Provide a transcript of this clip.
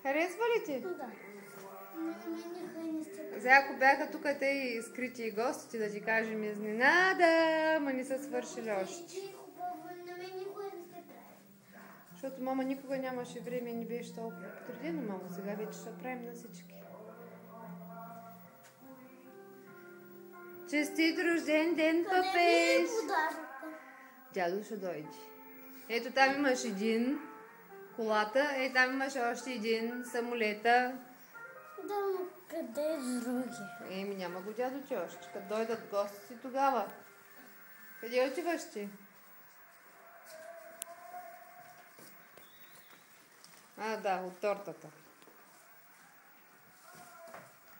Харесва ли ти? Да. Сега ако бяха тук те и скрити гостите да ти кажем изненада, ма не са свършили още. Защото мама никога нямаше време и не беше толкова потрудено, мама. Сега вече ще правим на всички. Честит рожден ден, папеш! Дядо ще дойде. Ето там имаш един колата, там имаш още един самолета. Да, но къде е други? Еми няма го дядо ти още. Като дойдат гостите тогава. Къде отиваш ти? А, да, от тортата.